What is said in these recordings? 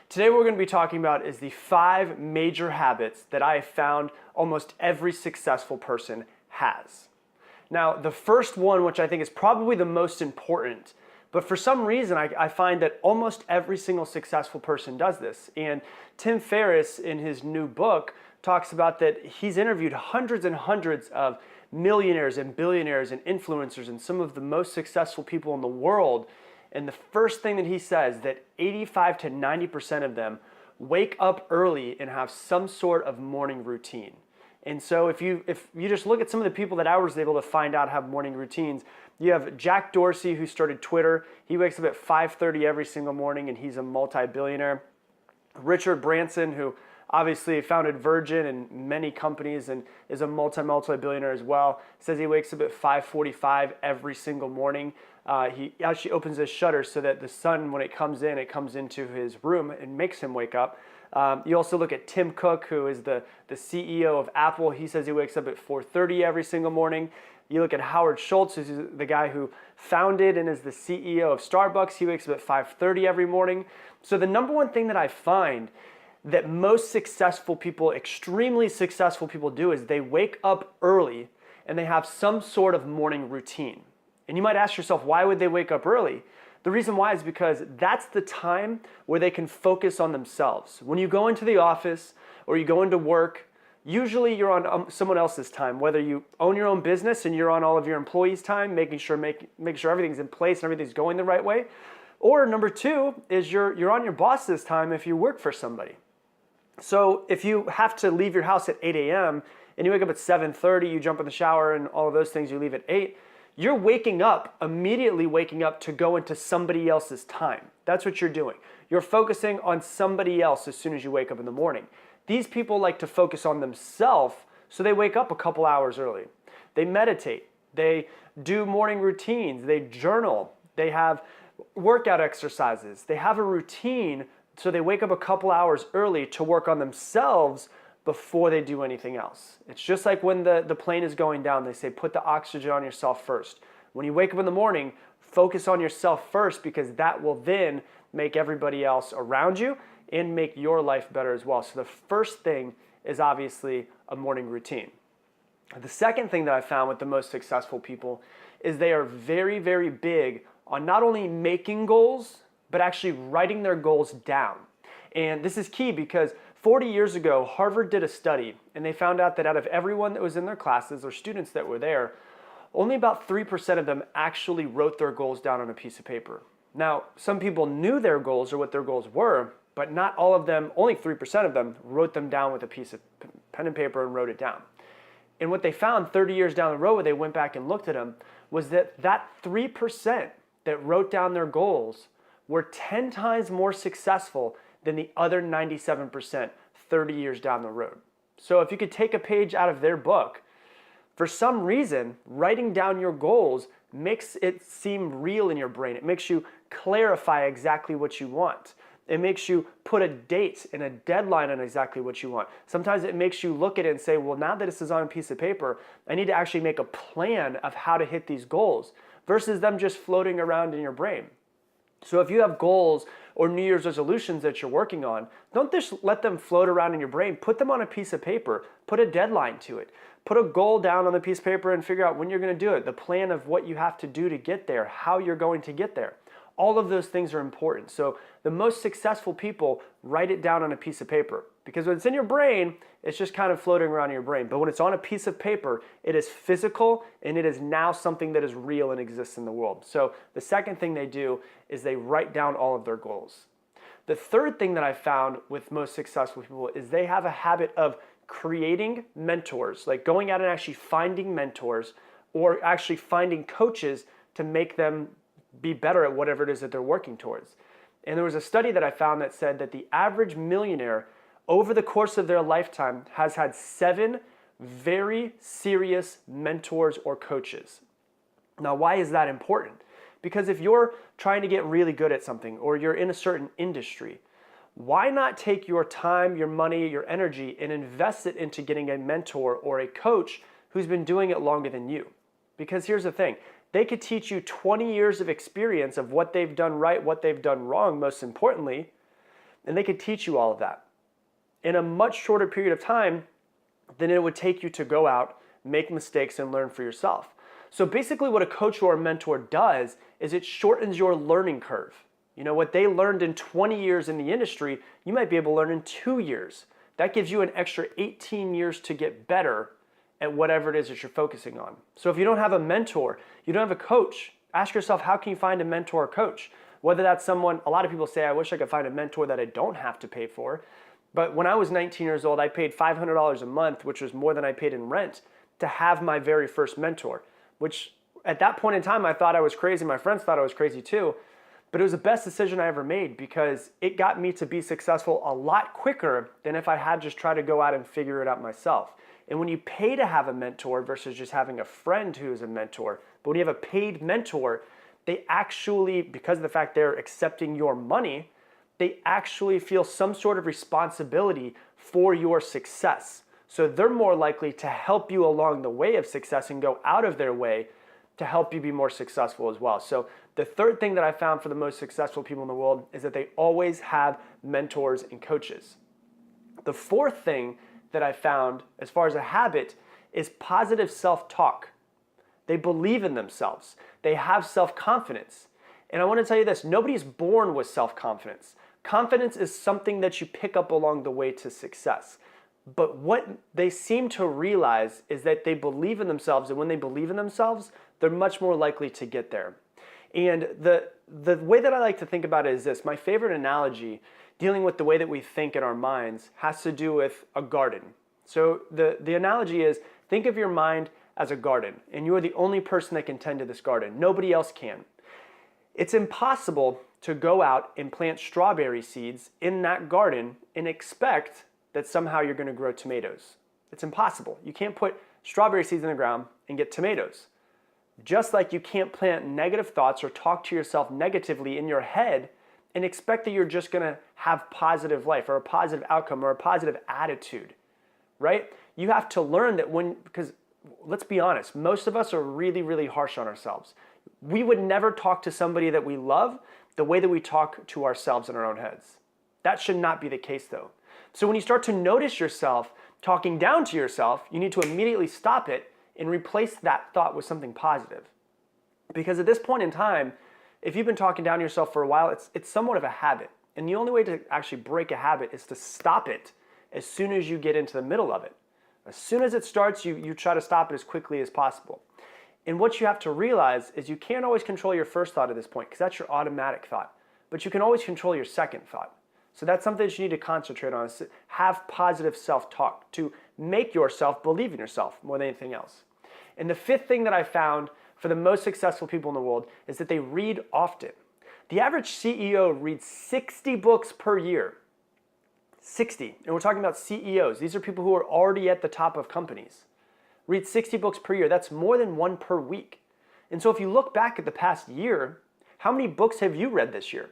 Today what we're going to be talking about is the 5 major habits that I have found almost every successful person has. Now, the first one, which I think is probably the most important, but for some reason I find that almost every single successful person does this. And Tim Ferriss, in his new book, talks about that he's interviewed hundreds and hundreds of millionaires and billionaires and influencers and some of the most successful people in the world. And the first thing that he says that 85 to 90% of them wake up early and have some sort of morning routine. And so if you just look at some of the people that I was able to find out have morning routines, you have Jack Dorsey, who started Twitter. He wakes up at 5:30 every single morning and he's a multi-billionaire. Richard Branson, who obviously founded Virgin and many companies and is a multi-billionaire as well, says he wakes up at 5:45 every single morning. He actually opens his shutters so that the sun, when it comes in, it comes into his room and makes him wake up. You also look at Tim Cook, who is the CEO of Apple. He says he wakes up at 4:30 every single morning. You look at Howard Schultz, who's the guy who founded and is the CEO of Starbucks. He wakes up at 5:30 every morning. So the number one thing that I find that most successful people, extremely successful people do is they wake up early and they have some sort of morning routine. And you might ask yourself, why would they wake up early? The reason why is because that's the time where they can focus on themselves. When you go into the office or you go into work, usually you're on someone else's time, whether you own your own business and you're on all of your employees' time, making sure everything's in place and everything's going the right way. Or number two is you're on your boss's time if you work for somebody. So if you have to leave your house at 8 a.m. and you wake up at 7:30, you jump in the shower and all of those things, you leave at 8, you're immediately waking up to go into somebody else's time. That's what you're doing. You're focusing on somebody else as soon as you wake up in the morning. These people like to focus on themselves, so they wake up a couple hours early. They meditate. They do morning routines. They journal. They have workout exercises. They have a routine, so they wake up a couple hours early to work on themselves before they do anything else. It's just like when the plane is going down, they say put the oxygen on yourself first. When you wake up in the morning, focus on yourself first, because that will then make everybody else around you and make your life better as well. So the first thing is obviously a morning routine. The second thing that I found with the most successful people is they are very, very big on not only making goals, but actually writing their goals down. And this is key because 40 years ago, Harvard did a study and they found out that out of everyone that was in their classes or students that were there, only about 3% of them actually wrote their goals down on a piece of paper. Now, some people knew their goals or what their goals were, but not all of them, only 3% of them wrote them down with a piece of pen and paper and wrote it down. And what they found 30 years down the road when they went back and looked at them was that 3% that wrote down their goals were 10 times more successful than the other 97% 30 years down the road. So if you could take a page out of their book, for some reason, writing down your goals makes it seem real in your brain. It makes you clarify exactly what you want. It makes you put a date and a deadline on exactly what you want. Sometimes it makes you look at it and say, well, now that this is on a piece of paper, I need to actually make a plan of how to hit these goals versus them just floating around in your brain. So if you have goals or New Year's resolutions that you're working on, don't just let them float around in your brain. Put them on a piece of paper. Put a deadline to it. Put a goal down on the piece of paper and figure out when you're going to do it, the plan of what you have to do to get there, how you're going to get there. All of those things are important. So the most successful people write it down on a piece of paper, because when it's in your brain, it's just kind of floating around in your brain. But when it's on a piece of paper, it is physical and it is now something that is real and exists in the world. So the second thing they do is they write down all of their goals. The third thing that I found with most successful people is they have a habit of creating mentors, like going out and actually finding mentors or actually finding coaches to make them be better at whatever it is that they're working towards. And there was a study that I found that said that the average millionaire over the course of their lifetime has had 7 very serious mentors or coaches. Now, why is that important? Because if you're trying to get really good at something or you're in a certain industry, why not take your time, your money, your energy and invest it into getting a mentor or a coach who's been doing it longer than you? Because here's the thing, they could teach you 20 years of experience of what they've done right, what they've done wrong, most importantly, And they could teach you all of that in a much shorter period of time than it would take you to go out, make mistakes, and learn for yourself. So basically what a coach or a mentor does is it shortens your learning curve. You know, what they learned in 20 years in the industry, you might be able to learn in 2 years. That gives you an extra 18 years to get better at whatever it is that you're focusing on. So if you don't have a mentor, you don't have a coach, ask yourself, how can you find a mentor or coach? Whether that's someone, a lot of people say, I wish I could find a mentor that I don't have to pay for. But when I was 19 years old, I paid $500 a month, which was more than I paid in rent, to have my very first mentor, which at that point in time, I thought I was crazy. My friends thought I was crazy too. But it was the best decision I ever made because it got me to be successful a lot quicker than if I had just tried to go out and figure it out myself. And when you pay to have a mentor versus just having a friend who is a mentor, but when you have a paid mentor, they actually, because of the fact they're accepting your money, they actually feel some sort of responsibility for your success. So they're more likely to help you along the way of success and go out of their way to help you be more successful as well. So the third thing that I found for the most successful people in the world is that they always have mentors and coaches. The fourth thing that I found as far as a habit is positive self-talk. They believe in themselves. They have self-confidence. And I want to tell you this, nobody's born with self-confidence. Confidence is something that you pick up along the way to success. But what they seem to realize is that they believe in themselves, and when they believe in themselves, they're much more likely to get there. And the way that I like to think about it is this. My favorite analogy dealing with the way that we think in our minds has to do with a garden. So the analogy is, think of your mind as a garden, and you are the only person that can tend to this garden. Nobody else can. It's impossible to go out and plant strawberry seeds in that garden and expect that somehow you're going to grow tomatoes. It's impossible. You can't put strawberry seeds in the ground and get tomatoes. Just like you can't plant negative thoughts or talk to yourself negatively in your head and expect that you're just going to have positive life or a positive outcome or a positive attitude, right? You have to learn that because let's be honest, most of us are really, really harsh on ourselves. We would never talk to somebody that we love the way that we talk to ourselves in our own heads. That should not be the case though. So when you start to notice yourself talking down to yourself, you need to immediately stop it and replace that thought with something positive. Because at this point in time, if you've been talking down to yourself for a while, it's somewhat of a habit. And the only way to actually break a habit is to stop it as soon as you get into the middle of it. As soon as it starts, you try to stop it as quickly as possible. And what you have to realize is you can't always control your first thought at this point because that's your automatic thought. But you can always control your second thought. So that's something that you need to concentrate on, is have positive self-talk to make yourself believe in yourself more than anything else. And the fifth thing that I found for the most successful people in the world is that they read often. The average CEO reads 60 books per year. 60. And we're talking about CEOs. These are people who are already at the top of companies. Read 60 books per year. That's more than one per week. And so if you look back at the past year, how many books have you read this year?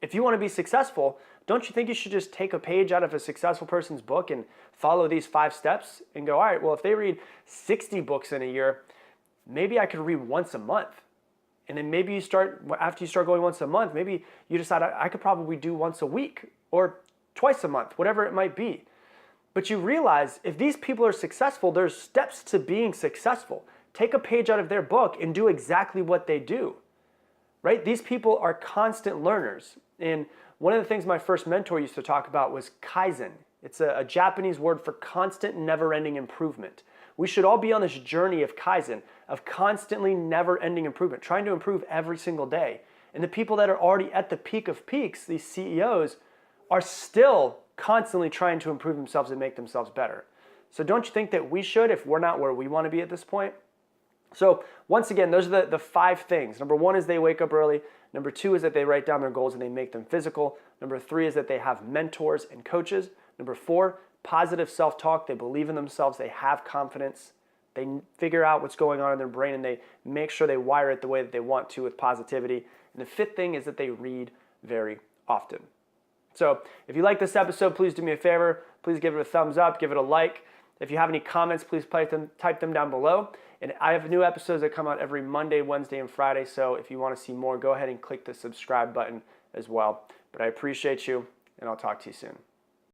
If you want to be successful, don't you think you should just take a page out of a successful person's book and follow these 5 steps and go, all right, well, if they read 60 books in a year, maybe I could read once a month. And then maybe after you start going once a month, maybe you decide I could probably do once a week or twice a month, whatever it might be. But you realize if these people are successful, there's steps to being successful. Take a page out of their book and do exactly what they do, right? These people are constant learners. And one of the things my first mentor used to talk about was Kaizen. It's a Japanese word for constant, never-ending improvement. We should all be on this journey of Kaizen, of constantly never-ending improvement, trying to improve every single day. And the people that are already at the peak of peaks, these CEOs, are still constantly trying to improve themselves and make themselves better. So don't you think that we should if we're not where we want to be at this point? So once again, those are the 5 things. Number 1 is they wake up early. Number 2 is that they write down their goals and they make them physical. Number 3 is that they have mentors and coaches. Number 4, positive self-talk. They believe in themselves. They have confidence. They figure out what's going on in their brain and they make sure they wire it the way that they want to with positivity. And the 5th thing is that they read very often. So if you like this episode, please do me a favor. Please give it a thumbs up, give it a like. If you have any comments, please type them down below. And I have new episodes that come out every Monday, Wednesday, and Friday. So if you want to see more, go ahead and click the subscribe button as well. But I appreciate you, and I'll talk to you soon.